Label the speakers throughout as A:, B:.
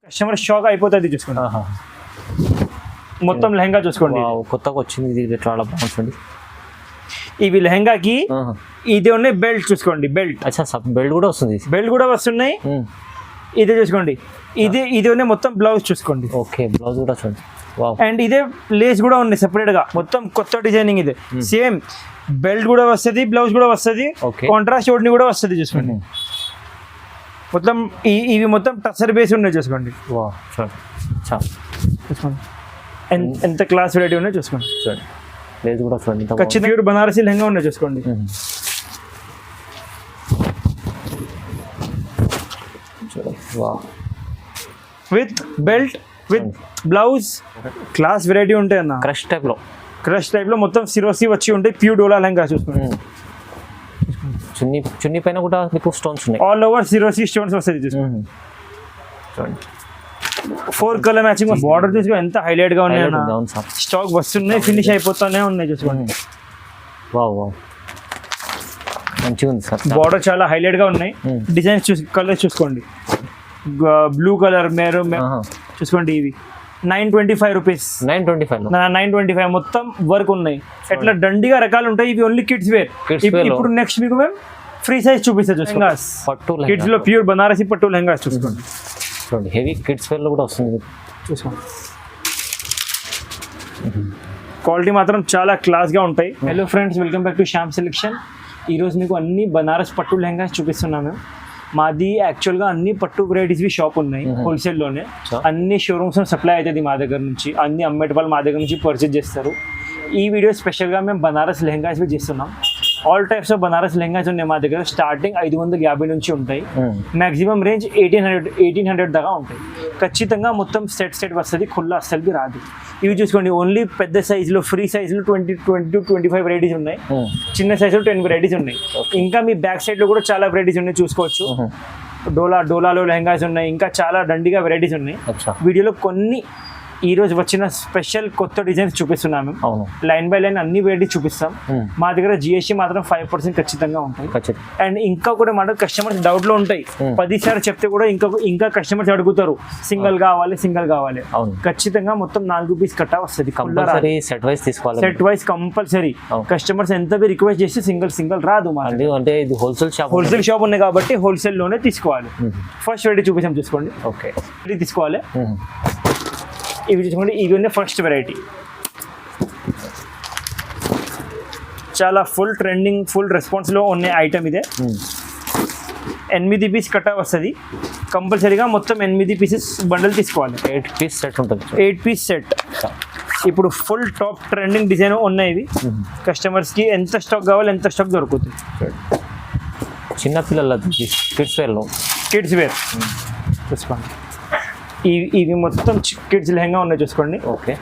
A: Customer shock అయిపోతుంది చూసుకోండి. మొత్తం లెహంగా చూసుకోండి,
B: కొత్తగా వచ్చింది, ఇది చాలా బాగుంటుంది.
A: ఇవి లెహంగాకి ఇది ఉన్నాయి. బెల్ట్ చూసుకోండి, బెల్ట్.
B: అచ్చా, బెల్ట్ కూడా వస్తుంది,
A: బెల్ట్ కూడా వస్తున్నాయి. ఇదే చూసుకోండి, ఇది ఉన్నాయి. మొత్తం బ్లౌజ్ చూసుకోండి.
B: ఓకే, బ్లౌజ్ కూడా చూడండి.
A: అండ్ ఇదే లేస్ కూడా ఉన్నాయి సెపరేట్ గా, మొత్తం కొత్త డిజైనింగ్. ఇదే సేమ్ బెల్ట్ కూడా వస్తుంది, బ్లౌజ్ కూడా వస్తుంది, కాంట్రాస్ట్ ఓడ్ని కూడా వస్తుంది చూసుకోండి. మొత్తం ఇవి మొత్తం టసర్ బేస్ ఉన్నాయి చూసుకోండి. చూసుకోండి ఎంత క్లాస్ వెరైటీ ఉన్నాయి చూసుకోండి.
B: లేదు కూడా చూడండి,
A: ఖచ్చితంగా బనారసి లెహంగా ఉన్నాయి చూసుకోండి. With belt with blouse, class variety ఉంటాయి అన్న. క్రష్ టైప్ లో మొత్తం సిరోసి వచ్చి ఉంటాయి. ప్యూర్ డోలా లెహంగా చూసుకోండి.
B: చున్నీ పైన కూడా మీకు స్టోన్స్ ఉన్నాయి,
A: ఆల్ ఓవర్ సిరోసి స్టోన్స్ వస్తాయి చూసుకోండి. 4 కలర్ మ్యాచింగ్. బార్డర్ చూసుకో ఎంత హైలైట్ గా ఉన్నాయి. స్టాక్ వస్తున్నాయి, ఫినిష్ అయిపోతానే ఉన్నాయి చూసుకోండి.
B: మంచిగా ఉంది సార్,
A: బార్డర్ చాలా హైలైట్ గా ఉన్నాయి. డిజైన్స్ కలర్ చూసుకోండి, బ్లూ కలర్, మెరూన్ చూసుకోండి. ఇవి 925 రూపీస్. 925 మొత్తం వర్క్ ఉన్నాయి. ఎట్లా దండిగా రకాలు ఉంటాయి. ఇవి ఓన్లీ కిడ్స్ వేర్. ఇప్పుడు నెక్స్ట్ మీకు మేము ఫ్రీ సైజ్ చూపిస్తా చూసుకోండి. కిడ్స్ లో ప్యూర్ బనారసి పట్టు లెహంగా చూసుకోండి.
B: చూడండి, హెవీ కిడ్స్ వేర్ లో కూడా వస్తుంది
A: చూసుకోండి. క్వాలిటీ మాత్రం చాలా క్లాస్ గా ఉంటాయి. Hello friends, welcome back to Shyam selection. ఈరోజు మీకు అన్ని బనారస్ పట్టు లెహంగా చూపిస్తున్నాను. మాది యాక్చువల్గా అన్ని పట్టు వెరైటీస్వి షాప్ ఉన్నాయి హోల్సేల్లోనే. అన్ని షోరూమ్స్ సప్లై అవుతుంది మా దగ్గర నుంచి. అన్ని అమ్మేట వాళ్ళు మా దగ్గర నుంచి పర్చేజ్ చేస్తారు. ఈ వీడియో స్పెషల్గా మేము బనారస్ లెహంగాస్వి చేస్తున్నాం. All types of Banaras lehengas ఉన్నాయి మా దగ్గర. స్టార్టింగ్ 550 నుంచి ఉంటాయి. మ్యాక్సిమం రేంజ్ 1800 దాకా ఉంటాయి. ఖచ్చితంగా మొత్తం సెట్ వస్తుంది, ఖుల్లా అస్సలకి రాదు. ఇవి చూసుకోండి, ఓన్లీ పెద్ద సైజులో ఫ్రీ సైజులో 20 to 25 వెరైటీస్ ఉన్నాయి. చిన్న సైజులో 10 వెరైటీస్ ఉన్నాయి. ఇంకా మీ బ్యాక్ సైడ్లో కూడా చాలా వెరైటీస్ ఉన్నాయి చూసుకోవచ్చు. డోలాలో లెహంగాస్ ఉన్నాయి, ఇంకా చాలా దండిగా వెరైటీస్ ఉన్నాయి. వీడియోలో కొన్ని ఈ రోజు వచ్చిన స్పెషల్ కొత్త డిజైన్స్ చూపిస్తున్నాము. లైన్ బై లైన్ అన్ని వెరైటీ చూపిస్తాం. మా దగ్గర జిఎస్టీ మాత్రం 5% ఖచ్చితంగా ఉంటాయి. అండ్ ఇంకా కూడా మాట కస్టమర్స్ డౌట్ లో ఉంటాయి. 10 సార్లు చెప్తే కూడా ఇంకా కస్టమర్స్ అడుగుతారు సింగిల్ కావాలి. ఖచ్చితంగా మొత్తం 4 పీస్ కట్టా వస్తుంది. Set wise compulsory. కస్టమర్స్ ఎంత రిక్వెస్ట్ చేస్తే సింగిల్ రాదు.
B: అంటే హోల్సేల్
A: షాప్ ఉంది కాబట్టి హోల్సేల్ లోనే తీసుకోవాలి. ఫస్ట్ వెరైటీ చూపించాం చూసుకోండి. ఓకే, తీసుకోవాలి. ఇవి చూసుకోండి, ఇవి ఉన్నాయి ఫస్ట్ వెరైటీ. చాలా ఫుల్ ట్రెండింగ్, ఫుల్ రెస్పాన్స్లో ఉన్న ఐటమ్ ఇదే. 8 పీస్ కట్టా వస్తుంది కంపల్సరీగా. మొత్తం 8 పీసెస్ బండల్ తీసుకోవాలి.
B: 8 పీస్ సెట్ ఉంటుంది.
A: 8 పీస్ సెట్. ఇప్పుడు ఫుల్ టాప్ ట్రెండింగ్ డిజైన్ ఉన్నాయి ఇవి. కస్టమర్స్కి ఎంత స్టాక్ కావాలి ఎంత స్టాక్ దొరుకుతుంది.
B: చిన్నపిల్లల కిడ్స్ వేర్
A: చూసుకోండి. ఇవి మొత్తం కిడ్స్ లెహంగా ఉన్నాయి చూసుకోండి.
B: ఓకే,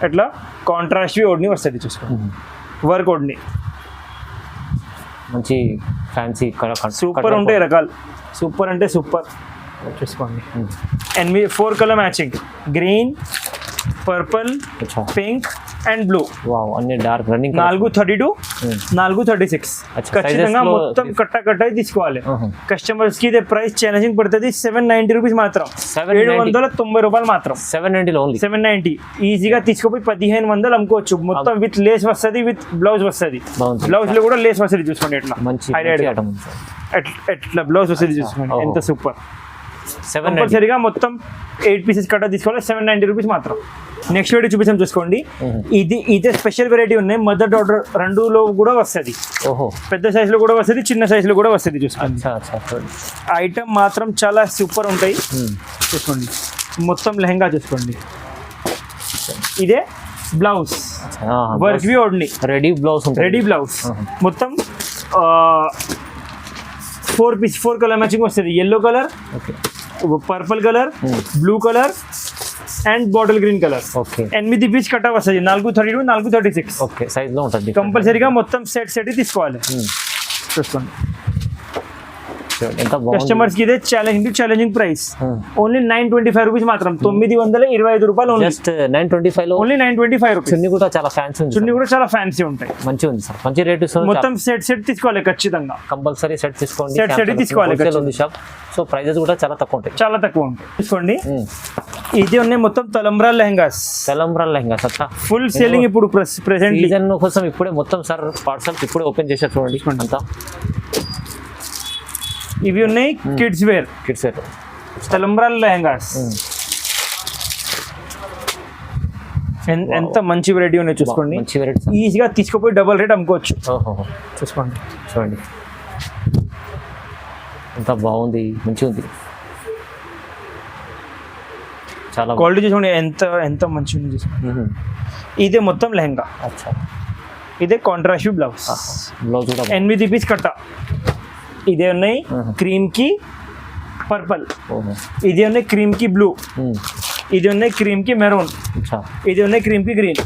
A: ఎట్లా కాంట్రాస్ట్ ఓడ్ని వస్తుంది చూసుకోండి. వర్క్ ఓడ్ని
B: మంచి ఫ్యాన్సీ
A: సూపర్ ఉంటాయి రకాలు. సూపర్ అంటే సూపర్ చూసుకోండి. 4 colour matching, green, purple, pink and blue.
B: అన్ని డార్క్ రన్నింగ్.
A: 432, 436 ఖచ్చితంగా మొత్తం కట్ట తీసుకోవాలి. కస్టమర్స్ కి ఇదే ప్రైస్ ఛాలెంజింగ్ పడుతుంది. 790 రూపీస్ మాత్రం, 790 రూపాయలు మాత్రం. 790 ఈజీగా తీసుకోపోయి 1500 అమ్ముకోవచ్చు. మొత్తం విత్ లేస్ వస్తుంది, విత్ బ్లౌజ్ వస్తుంది. బ్లౌజ్ లో కూడా లేస్ వస్తుంది చూసుకోండి. ఎట్లా ఎట్లా బ్లౌజ్ వస్తుంది చూసుకోండి. ఎంత సూపర్. కంపల్సరీగా మొత్తం 8 పీసెస్ కట్ట తీసుకోవాలి. 790 రూపీస్ మాత్రం. నెక్స్ట్ వెరైటీ చూపిస్తాం చూసుకోండి. ఇదే స్పెషల్ వెరైటీ ఉన్నాయి. మదర్ డాటర్ రెండులో కూడా వస్తుంది. పెద్ద సైజులో కూడా వస్తుంది, చిన్న సైజులో కూడా వస్తుంది చూసుకోండి. ఐటమ్ మాత్రం చాలా సూపర్ ఉంటాయి చూసుకోండి. మొత్తం లెహంగా చూసుకోండి. ఇదే బ్లౌజ్, వర్క్ వి ఓడ్ని రెడీ బ్లౌజ్. మొత్తం 4 కలర్ మ్యాచింగ్ వస్తుంది. Yellow colour, purple colour, blue colour and bottle green colour. 8 piece కట్టా వస్తుంది. 432, 436
B: సైజ్ లో ఉంటుంది.
A: కంపల్సరీగా మొత్తం సెట్ తీసుకోవాలి చూసుకోండి.
B: చూడండి ఎంత బాగుంది.
A: కస్టమర్స్ కి ఇదే ఛాలెంజింగ్ ప్రైస్. ఓన్లీ 925 రూపీస్ మాత్రం. 925 రూపాయలు ఓన్లీ.
B: జస్ట్ 925 లో
A: ఓన్లీ 925 రూపీస్.
B: చున్నీ కూడా చాలా ఫ్యాన్సీ ఉంది.
A: చున్నీ కూడా చాలా ఫ్యాన్సీ ఉంటాయి.
B: మంచిగా ఉంది సార్, మంచి రేట్ ఇస్తుంది.
A: మొత్తం సెట్ తీసుకోవాలి ఖచ్చితంగా.
B: కంపల్సరీ సెట్ తీసుకోండి.
A: సెట్ తీసుకోవాలి.
B: ఉంది షాప్. సో ప్రైజెస్ కూడా చాలా తక్కువ ఉంటాయి.
A: చాలా తక్కువ ఉంటాయి. తీసుకోండి. ఇది ఉన్నాయి మొత్తం తలంబ్రాల్ లెహంగాస్.
B: తలంబ్రాల్ లెహంగాస్ అట్లా
A: ఫుల్ సేలింగ్ ఇప్పుడు ప్రెసెంట్
B: సీజన్ కోసం ఇప్పుడే మొత్తం సార్ పార్సల్ ఇప్పుడే ఓపెన్ చేశారు చూడండి అంతా.
A: ఇవి ఉన్నాయి కిడ్స్ వేర్ తలంబ్రాల్ లెహంగాస్. ఎంత మంచి వెరైటీ ఉన్నాయి చూసుకోండి.
B: మంచి వెరైటీ
A: ఈజీగా తీసుకుపోయి డబుల్ రేట్ అమ్ముకోవచ్చు. చూసుకోండి
B: చూడండి ఎంత బాగుంది, మంచిగా ఉంది. చాలా
A: క్వాలిటీ చూసుకోండి ఎంత మంచిగా ఉంది చూసుకోండి. ఇదే మొత్తం లెహంగా.
B: అచ్చా,
A: ఇదే కాంట్రాస్ట్ బ్లౌజ్.
B: బ్లౌజ్ కూడా
A: 8 పీస్ కట్ట. ఇదే ఉన్నాయి క్రీమ్ కి పర్పల్. ఇది ఉన్నాయి క్రీమ్ కి బ్లూ. ఇది ఉన్నాయి క్రీమ్ కి మెరూన్. ఇది ఉన్నాయి క్రీమ్ కి గ్రీన్.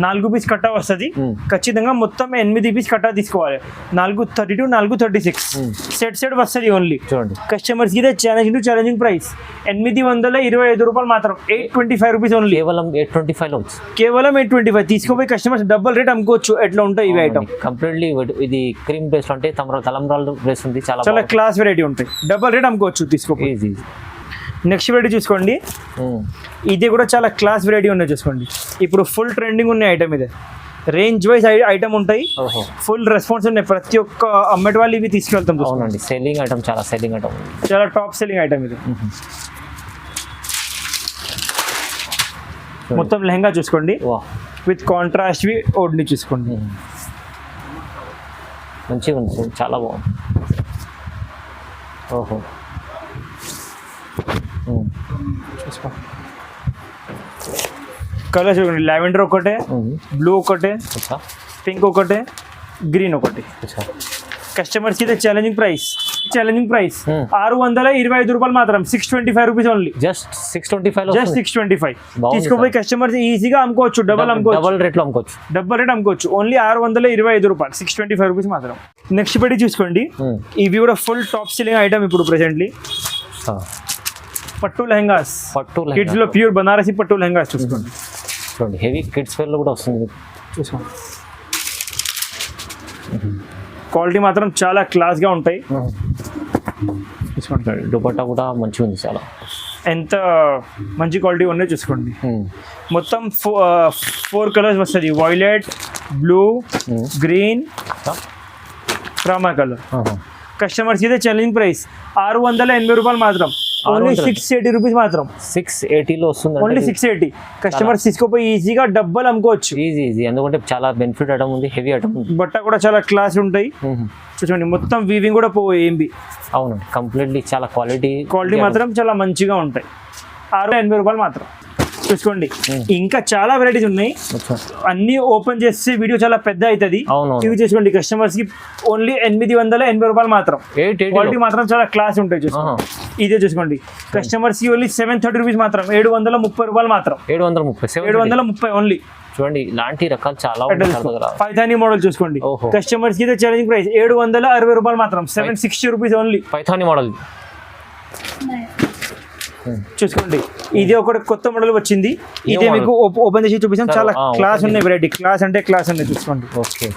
A: 4 పీస్ కట్ట వస్తుంది ఖచ్చితంగా. మొత్తం 8 పీస్ కట్ట తీసుకోవాలి. 4 32, 4 36 సెట్ వస్తుంది ఓన్లీ.
B: చూడండి
A: కస్టమర్స్ కి ఇదే ఛాలెంజింగ్ ప్రైస్. 825 రూపాయలు మాత్రం. 825 రూపీస్ ఓన్లీ.
B: కేవలం 825 లో
A: కేవలం 825 తీసుకోపోయి కస్టమర్స్ డబుల్ రేట్ అమ్ముకోవచ్చు. ఎట్లా ఉంటాయి ఇవి ఐటమ్.
B: కంప్లీట్లీ ఇది క్రీమ్ బేస్ అంటే తలంబ్రాల్ బేస్ ఉంది. చాలా
A: క్లాస్ వెరైటీ ఉంటాయి. డబుల్ రేట్ అమ్ముకోవచ్చు తీసుకోపోయి.
B: ఈజీ.
A: నెక్స్ట్ వెరైటీ చూసుకోండి. ఇది కూడా చాలా క్లాస్ వెరైటీ ఉన్నాయి చూసుకోండి. ఇప్పుడు ఫుల్ ట్రెండింగ్ ఉన్నాయి ఐటమ్. ఇదే రేంజ్ వైజ్ ఐటమ్ ఉంటాయి. ఫుల్ రెస్పాన్స్ ఉన్నాయి. ప్రతి ఒక్క అమ్మటి వాళ్ళు ఇవి తీసుకెళ్తాం.
B: అవునండి, సెల్లింగ్ ఐటమ్, చాలా సెల్లింగ్ ఐటమ్,
A: చాలా టాప్ సెల్లింగ్ ఐటమ్ ఇది. మొత్తం లెహంగా చూసుకోండి విత్ కాంట్రాస్ట్ ఓడ్ని చూసుకోండి.
B: మంచిగా ఉంది, చాలా బాగుంది. ఓహో,
A: కలర్ చూడండి. లావెండర్ ఒకటే, బ్లూ ఒకటే, పింక్ ఒకటే, గ్రీన్ ఒకటి. కస్టమర్స్ కి ఛాలెంజింగ్ ప్రైస్. 625 రూపాయలు మాత్రం. 625 రూపీస్ ఓన్లీ.
B: జస్ట్ 625.
A: జస్ట్ 625 తీసుకుపోయి కస్టమర్స్ ఈజీగా అమ్ముకోవచ్చు. డబల్
B: రేట్ లో అమ్ముకోవచ్చు.
A: డబల్ రేట్ అమ్ముకోవచ్చు. ఓన్లీ 625 రూపాయలు. 625 రూపీస్ మాత్రం. నెక్స్ట్ పెట్టి చూసుకోండి. ఇవి కూడా ఫుల్ టాప్ సెల్లింగ్ ఐటమ్ ఇప్పుడు ప్రెసెంట్లీ. పట్టు లెహంగాస్. కిడ్స్ లో ప్యూర్ బనారసి పట్టు లెహంగాస్ చూసుకోండి.
B: చూడండి హెవీ కిడ్స్ వేర్ లో కూడా వస్తుంది.
A: చూసుకోండి క్వాలిటీ మాత్రం చాలా క్లాస్ గా ఉంటాయి. చూసుకోండి
B: దుపట్టా కూడా మంచిగా ఉంది. చాలా
A: ఎంత మంచి క్వాలిటీ ఉన్నాయో చూసుకోండి. మొత్తం 4 కలర్స్ వస్తుంది. Violet, blue, green, Rama colour. Customers ఇదే ఛాలెంజింగ్ ప్రైస్. 680 రూపాయలు మాత్రం. ఓన్లీ 680 రూపీస్ మాత్రం.
B: 680 లో వస్తుంది.
A: ఓన్లీ 680. కస్టమర్స్ తీసుకోపోయి ఈజీగా డబ్బులు అమ్ముకోవచ్చు.
B: ఈజీ ఎందుకంటే చాలా బెనిఫిట్ ఐటమ్ ఉంది, హెవీ ఐటమ్ ఉంది.
A: బట్ట కూడా చాలా క్లాస్ ఉంటాయి. చూడండి మొత్తం వీవింగ్ కూడా పోయి ఏంబి.
B: అవునండి, కంప్లీట్లీ చాలా క్వాలిటీ
A: మాత్రం చాలా మంచిగా ఉంటాయి. 680 రూపాయలు మాత్రం. చూసుకోండి ఇంకా చాలా వెరైటీస్ ఉన్నాయి. అన్ని ఓపెన్ చేస్తే వీడియో చాలా పెద్ద అవుతుంది. ఇవి చూసుకోండి కస్టమర్స్ కి ఓన్లీ 880 రూపాయలు మాత్రం. క్వాలిటీ మాత్రం చాలా క్లాస్ ఉంటాయి. చూసుకోండి ఇదే చూసుకోండి కస్టమర్స్ కి ఓన్లీ 730 రూపీస్ మాత్రం. 730 రూపాయలు మాత్రం. 730 ఓన్లీ.
B: చూడండి ఇలాంటి రకాలు చాలా
A: పైథానీ మోడల్ చూసుకోండి. కస్టమర్స్ కి ఇదే ఛాలెంజింగ్ ప్రైస్. 760 రూపాయలు మాత్రం. 760 రూపీస్ ఓన్లీ.
B: పైథానీ మోడల్
A: చూసుకోండి. ఇది ఒకటి కొత్త మోడల్ వచ్చింది. ఇదే మీకు ఓపెన్ చేసి చూపిస్తాం. చాలా క్లాస్ ఉన్నాయి వెరైటీ. క్లాస్ అంటే క్లాస్ ఉన్నాయి. చూసుకోండి.
B: ఓకే,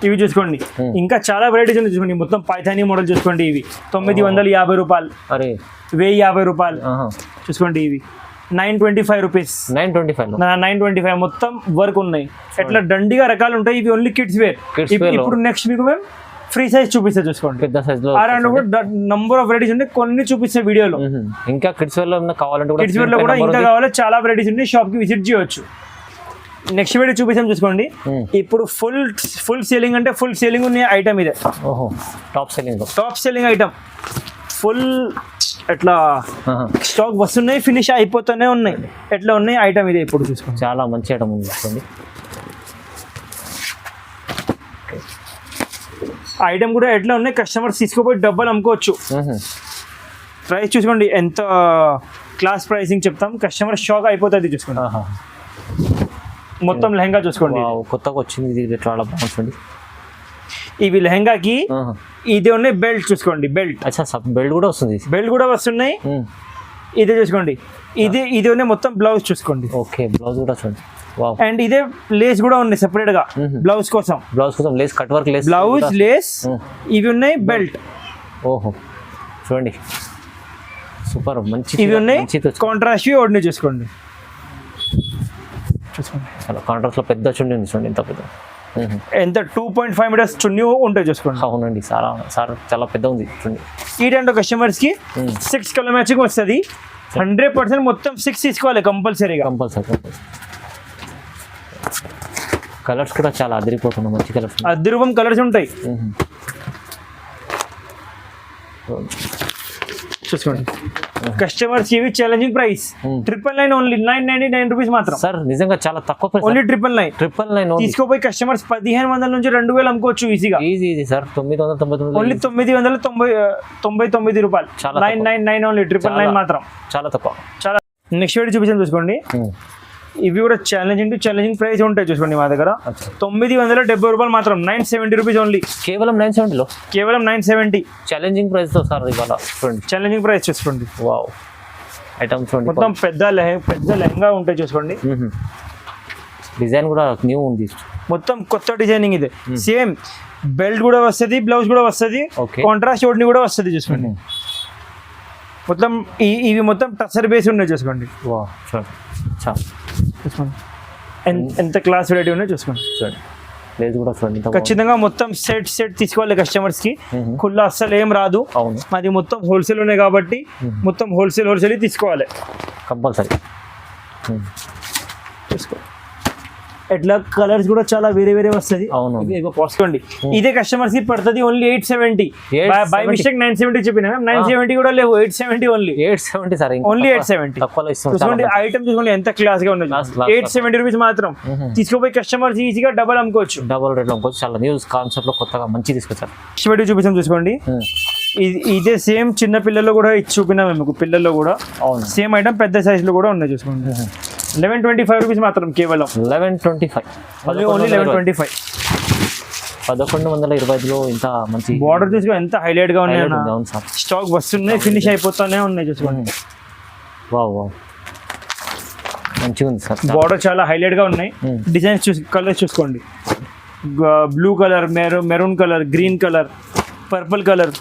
A: ఇవి చూసుకోండి ఇంకా చాలా వెరైటీస్ ఉన్నాయి. చూసుకోండి మొత్తం పైథానీ మోడల్ చూసుకోండి. ఇవి 950 రూపాయలు. 1050 రూపాయలు. చూసుకోండి ఇవి 925 రూపీస్. 925 మొత్తం వర్క్ ఉన్నాయి. ఎట్లా దండిగా రకాలు ఉంటాయి. ఇవి ఓన్లీ కిడ్స్ వేర్. ఇప్పుడు నెక్స్ట్ మీకు మేము ఫ్రీ సైజ్ చూపిస్తా. చూసుకోండి పెద్ద సైజ్ లో నంబర్ ఆఫ్ వెరైటీస్ ఉన్నాయి. కొన్ని చూపిస్తే వీడియోలో.
B: ఇంకా కిడ్స్ వేర్ లో కావాలంటే
A: కిడ్స్ వేర్ లో కూడా ఇంకా కావాలి. చాలా వెరైటీస్ ఉన్నాయి. షాప్ కి విజిట్ చేయొచ్చు. నెక్స్ట్ వీడియో చూపిస్తాం. చూసుకోండి ఇప్పుడు ఫుల్ సేలింగ్ అంటే ఫుల్ సేలింగ్ ఉన్న ఐటమ్ ఇదే.
B: Top
A: selling item. ఫుల్ ఎట్లా స్టాక్ వస్తున్నాయి, ఫినిష్ అయిపోతూనే ఉన్నాయి. ఎట్లా ఉన్నాయి ఐటమ్ ఇదే. ఇప్పుడు చూసుకోండి
B: చాలా మంచి ఐటమ్ ఉంది. చూసుకోండి
A: ఐటమ్ కూడా ఎట్లా ఉన్నాయి. కస్టమర్స్ తీసుకోపోయి డబ్బులు అమ్ముకోవచ్చు. ప్రైస్ చూసుకోండి ఎంత క్లాస్ ప్రైసింగ్ చెప్తాం. కస్టమర్ షాక్ అయిపోతుంది. చూసుకోండి మొత్తం లెహంగా చూసుకోండి.
B: కొత్తగా వచ్చింది. ఇది చాలా బాగుంటుంది.
A: ఇవి లెహంగాకి ఇది ఉన్నాయి. బెల్ట్ చూసుకోండి, బెల్ట్
B: అచ్చా సబ్ బెల్ట్ కూడా వస్తుంది.
A: బెల్ట్ కూడా వస్తున్నాయి. ఇదే చూసుకోండి, ఇది ఉన్నాయి. మొత్తం బ్లౌజ్ చూసుకోండి.
B: ఓకే బ్లౌజ్ కూడా చూడండి. వావ్.
A: అండ్ ఇదే లేస్ కూడా ఉన్నాయి సెపరేట్ గా బ్లౌజ్ కోసం.
B: Lace cut work lace,
A: blouse lace ఇవి ఉన్నాయి. బెల్ట్
B: ఓహో చూడండి సూపర్ మంచి
A: ఇవి ఉన్నాయి. కాంట్రాస్ట్ ఓడిని చూసుకోండి.
B: చాలా కాంట్రాస్ట్ లో పెద్ద చున్నీ ఉంది చూడండి, ఎంత పెద్ద.
A: ఎంత 2.5 మీటర్స్ చున్నీ ఉంటాయి చూసుకోండి.
B: అవునండి చాలా పెద్ద ఉంది చున్నీ.
A: ఈ టైంలో కస్టమర్స్ కి 6 కలర్ మ్యాచింగ్ వస్తుంది. 100% మొత్తం 6 తీసుకోవాలి కంపల్సరీగా.
B: కలర్స్ కూడా చాలా అదిరిపోతున్నాయి, మంచి కలర్స్.
A: అద్రూపం కలర్స్ ఉంటాయి చూసుకోండి. కస్టమర్స్ ఇవి ఛాలెంజింగ్ ప్రైస్ 999 ఓన్లీ, 999 రూపీస్ మాత్రం.
B: సార్ నిజంగా చాలా తక్కువ ప్రైస్.
A: ఓన్లీ 999 తీసుకోపోయి కస్టమర్స్ 1500 నుంచి 2000 అమ్ముకోవచ్చు ఈజీగా.
B: Easy sir. 999
A: ఓన్లీ 999 రూపాయలు. 999 ఓన్లీ, 999 మాత్రం.
B: చాలా తక్కువ.
A: చాలా. నెక్స్ట్ వీడియో చూపించాను చూసుకోండి. ఇవి కూడా ఛాలెంజింగ్ ప్రైస్ ఉంటాయి చూసుకోండి మా దగ్గర. 970 రూపాయలు మాత్రం, 970 రూపీస్ ఓన్లీ.
B: కేవలం 970 లో,
A: కేవలం 970
B: ఛాలెంజింగ్ ప్రైస్ తో సార్ ఇవాళ చూడండి.
A: ఛాలెంజింగ్ ప్రైస్ చూసుకోండి.
B: వావ్ ఐటమ్స్ చూడండి.
A: మొత్తం పెద్ద లెహంగా ఉంటాయి చూసుకోండి.
B: డిజైన్ కూడా న్యూ ఉంది,
A: మొత్తం కొత్త డిజైనింగ్ ఇది. సేమ్ బెల్ట్ కూడా వస్తుంది, బ్లౌజ్ కూడా వస్తుంది, కాంట్రాస్ట్ ఓడిని కూడా వస్తుంది చూసుకోండి. మొత్తం ఇవి మొత్తం టసర్ బేస్ ఉన్నాయి చూసుకోండి.
B: వావ్ చూడండి
A: చూసుకోండి ఎంత క్లాస్ వెరైటీ ఉన్నాయో చూసుకోండి.
B: చూడండి లేదు కూడా చూడండి.
A: ఖచ్చితంగా మొత్తం సెట్ తీసుకోవాలి కస్టమర్స్ కి. కుళ్ళ అస్సలు ఏం రాదు.
B: అవును,
A: మాది మొత్తం హోల్సేల్ ఉన్నాయి కాబట్టి మొత్తం హోల్సేల్ తీసుకోవాలి
B: కంపల్సరీ.
A: చూసుకో ఎట్లా కలర్స్ కూడా చాలా వేరే వస్తుంది.
B: అవును
A: పోసుకోండి. ఇదే కస్టమర్స్ కి పడుతుంది ఓన్లీ 870. బై మిస్టేక్ 970 చెప్పిన, 970 కూడా లేవు, 870 ఓన్లీ.
B: 870 sir,
A: only 870. చూసుకోండి ఐటమ్ చూసుకోండి ఎంత క్లాస్ గా ఉన్నది. 870 రూపీస్ మాత్రం తీసుకోపోయి కస్టమర్స్ ఈజీగా డబల్ అమ్ముకోవచ్చు.
B: డబల్ రేట్ అమ్ముకోవచ్చు. చాలా న్యూ కాన్సెప్ట్ లో కొత్తగా మంచి తీసుకొచ్చారు.
A: నెక్స్ట్ వీడియో చూపిస్తాం చూసుకోండి. ఇదే సేమ్ చిన్న పిల్లల్లో కూడా చూపినాం మీకు. పిల్లల్లో కూడా సేమ్ ఐటమ్ పెద్ద సైజ్ లో కూడా ఉన్నాయి చూసుకోండి. 1125 రూపీస్ మాత్రం, కేవలం
B: 1125
A: ఓన్లీ 1125.
B: 1125లో ఇంత మంచి
A: బార్డర్ చూసుకో ఎంత హైలైట్ గా ఉన్నాయి.
B: అవును సార్,
A: స్టాక్ వస్తున్నాయి, ఫినిష్ అయిపోతానే ఉన్నాయి చూసుకోండి.
B: వావ్ మంచిగా ఉంది సార్.
A: బార్డర్ చాలా హైలైట్ గా ఉన్నాయి. డిజైన్స్ కలర్స్ చూసుకోండి. Blue colour, maroon colour, green colour, purple colour,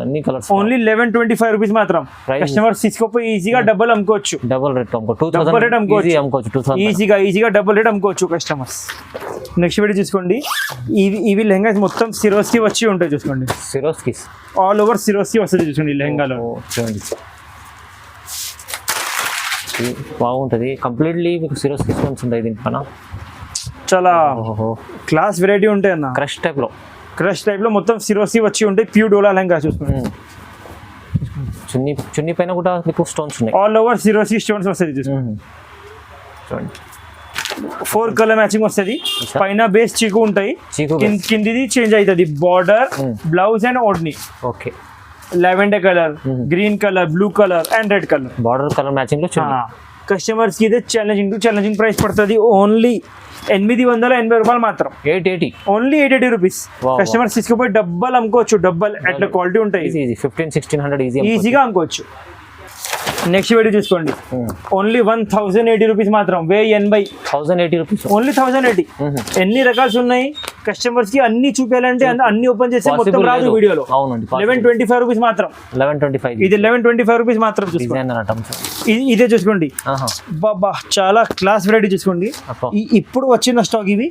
B: అన్ని కలర్స్.
A: ఓన్లీ 1125 రూపీస్ మాత్రం. కస్టమర్స్ తీసుకోపోయి ఈజీగా డబుల్ అమ్ముకోవచ్చు.
B: డబుల్ రేట్
A: అమ్ముకోవచ్చు ఈజీగా డబుల్ రేట్ అమ్ముకోవచ్చు కస్టమర్స్. నెక్స్ట్ వీడియో చూసుకోండి. ఇవి లెహంగాస్ మొత్తం సిరోస్కి వచ్చి ఉంటాయి చూసుకోండి.
B: సిరోస్కి
A: ఆల్ ఓవర్ సిరోస్కి వస్తుంది చూసుకోండి లెహంగాలో.
B: చూడండి బాగుంటుంది. కంప్లీట్లీ మీకు సిరోస్కి ఉంటాయి. దీనిపైన చాలా
A: క్లాస్ వెరైటీ ఉంటాయి అన్న. క్రష్ టైప్ లో మొత్తం సిరోసి వచ్చి ఉంటాయి. ప్యూర్ డోలా లెహంగా చూసుకోండి.
B: చున్నీ పైన కూడా మీకు స్టోన్స్ ఉన్నాయి.
A: ఆల్ ఓవర్ సిరోసి స్టోన్స్ వస్తుంది చూసుకోండి. చూడండి 4 కలర్ మ్యాచింగ్ వస్తుంది. పైన బేస్ చీకు ఉంటాయి, కిందిది చేంజ్ అవుతుంది. Border, blouse and ఓడ్ని.
B: Okay
A: lavender colour, green colour, blue colour and red colour.
B: Border colour matching లో
A: కస్టమర్స్ కి ఇదే ఛాలెంజింగ్ ప్రైస్ పడుతుంది. ఓన్లీ 880 రూపాయలు మాత్రం.
B: 880
A: ఓన్లీ 880 రూపీస్. కస్టమర్స్ తీసుకుపోయి డబ్బల్ అమ్ముకోవచ్చు. డబ్బల్ అట్లా క్వాలిటీ ఉంటాయి.
B: 1500-1600
A: ఈజీగా అమ్ముకోవచ్చు. నెక్స్ట్ వీడియో చూసుకోండి. ఓన్లీ 1080 రూపీస్ మాత్రం. 1080
B: రూపీస్
A: ఓన్లీ 1080. ఎన్ని రకాల్స్ ఉన్నాయి కస్టమర్స్ కి అన్ని చూపించాలంటే అన్ని ఓపెన్ చేస్తే మొత్తం రాదు వీడియోలో. 1125 రూపీస్ మాత్రం.
B: 1125
A: ఇది 1125 రూపీస్ మాత్రం. ఇదే చూసుకోండి. బాబా చాలా క్లాస్ వెరైటీ చూసుకోండి. ఇప్పుడు వచ్చిన స్టాక్ ఇవి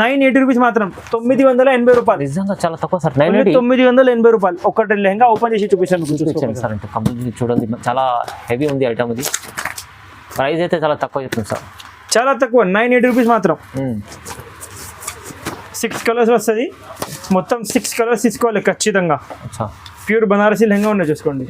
A: 980 రూపీస్ మాత్రం. 980 రూపాయలు.
B: నిజంగా చాలా తక్కువ సార్.
A: 980 రూపాయలు. ఒకటి లెహంగా ఓపెన్ చేసి చూపిస్తాను
B: సార్. అంటే కంప్లీట్లీ చూడండి, చాలా హెవీ ఉంది ఐటమ్. ఇది ప్రైస్ అయితే చాలా తక్కువ చెప్తుంది సార్.
A: చాలా తక్కువ, 980 రూపీస్ మాత్రం. 6 కలర్స్ వస్తుంది. మొత్తం 6 కలర్స్ తీసుకోవాలి ఖచ్చితంగా. ప్యూర్ బనారసీ లెహంగా ఉన్నాయి చూసుకోండి.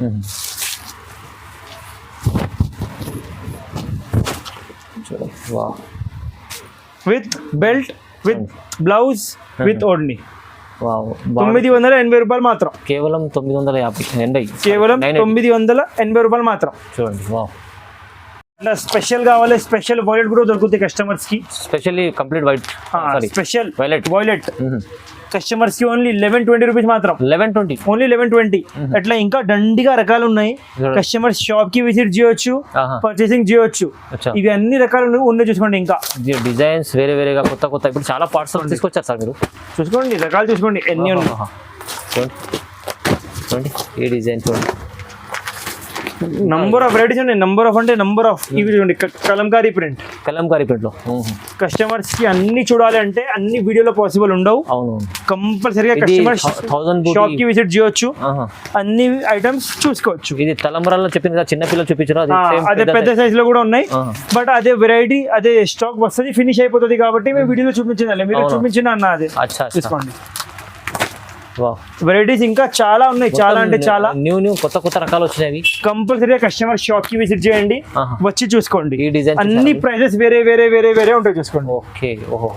A: With belt, with blouse, with odni. 980 రూపాయలు మాత్రం.
B: కేవలం 980.
A: కేవలం 980 రూపాయలు మాత్రం.
B: చూడండి
A: స్పెషల్ కావాలి, స్పెషల్ వాయిలెట్ కూడా దొరుకుతాయి కస్టమర్స్ కి.
B: Specially complete white,
A: special violet customers కి ఓన్లీ 11-20 రూపీస్ మాత్రం.
B: 11-20.
A: ఓన్లీ 11-20. అట్లా ఇంకా దండిగా రకాలు ఉన్నాయి. కస్టమర్స్ షాప్ కి విజిట్ చేయొచ్చు, పర్చేసింగ్ చేయొచ్చు.
B: అచ్చా.
A: ఇవి అన్ని రకాలు ఉన్నాయి చూసుకోండి. ఇంకా
B: డిజైన్స్ వేరే వేరేగా కొత్త కొత్త ఇప్పుడు చాలా పార్ట్స్ తీసుకొచ్చారు సార్ మీరు.
A: చూసుకోండి రకాలు చూసుకోండి ఎన్ని ఉన్నాయి.
B: చూడండి ఈ డిజైన్ చూడండి,
A: నంబర్ ఆఫ్ వెరైటీస్ ఉన్నాయి. నంబర్ ఆఫ్ ఇవి చూడండి కలంకారీ ప్రింట్.
B: కలంకారీ ప్రింట్ లో
A: కస్టమర్స్ కి అన్ని చూడాలి అంటే అన్ని వీడియోలో పాసిబుల్ ఉండవు.
B: అవును,
A: కంపల్సరీగా కస్టమర్స్
B: 1000
A: షాప్ కి విజిట్ చేయొచ్చు, అన్ని ఐటమ్స్ చూసుకోవచ్చు.
B: ఇది తలంబరాల్లో చెప్పిన కదా, చిన్న పిల్లలు చూపించారు
A: అదే పెద్ద సైజ్ లో కూడా ఉన్నాయి. బట్ అదే వెరైటీ అదే స్టాక్ వస్తుంది, ఫినిష్ అయిపోతుంది కాబట్టి మేము వీడియోలో చూపించాలి. మీరు చూపించిన అన్న అదే తీసుకోండి. వెరైటీస్ ఇంకా చాలా ఉన్నాయి, చాలా అంటే చాలా
B: న్యూ కొత్త కొత్త రకాలు వచ్చినాయి.
A: కంపల్సరీగా కస్టమర్ షాప్ కి విజిట్ చేయండి, వచ్చి చూసుకోండి.
B: ఈ డిజైన్
A: అన్ని ప్రైసెస్ వేరే వేరే వేరే వేరే ఉంటాయి చూసుకోండి.
B: ఓకే, ఓహో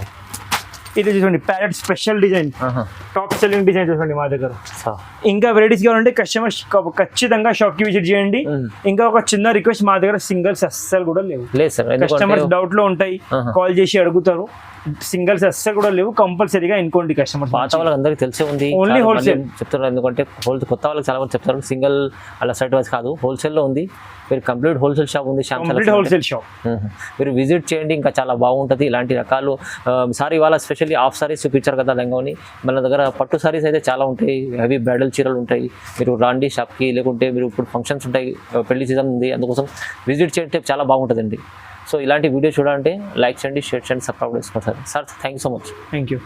A: ఇది చూసుకోండి parrot special design, top selling design చూసుకోండి మా దగ్గర. ఇంకా వెరైటీస్ కావాలంటే కస్టమర్ ఖచ్చితంగా షాప్ కి విజిట్ చేయండి. ఇంకా ఒక చిన్న రిక్వెస్ట్, మా దగ్గర సింగిల్స్ అస్సలు కూడా లేవు. కస్టమర్స్ డౌట్ లో ఉంటాయి, కాల్ చేసి అడుగుతారు. సింగిల్స్ అస్సలు కూడా లేవు, కంపల్సరీగా ఎన్నుకోండి కస్టమర్.
B: పాత వాళ్ళకి అందరికి తెలిసే ఉంది,
A: ఓన్లీ హోల్సేల్
B: చెప్తున్నారు. ఎందుకంటే కొత్త వాళ్ళకి చాలా మంది చెప్తారు సింగిల్ అలా సైట్ వైజ్ కాదు, హోల్సేల్ లో ఉంది. మీరు కంప్లీట్ హోల్సేల్ షాప్ ఉంది,
A: హోల్సేల్ షాప్.
B: మీరు విజిట్ చేయండి, ఇంకా చాలా బాగుంటుంది. ఇలాంటి రకాలు సారీ ఇవాళ స్పెషల్లీ హాఫ్ సారీస్ చూపించారు కదా లంగాని, మన దగ్గర పట్టు సారీస్ అయితే చాలా ఉంటాయి, హెవీ బ్రైడల్ చీరలు ఉంటాయి. మీరు రాండి షాప్కి, లేకుంటే మీరు ఇప్పుడు ఫంక్షన్స్ ఉంటాయి, పెళ్లి సీజన్ ఉంది, అందుకోసం విజిట్ చేస్తే చాలా బాగుంటుందండి. సో ఇలాంటి వీడియో చూడాలంటే లైక్ చేయండి, షేర్ చేయండి, సబ్స్క్రైబ్ చేసుకోండి sir. Thank you so much.
A: Thank you.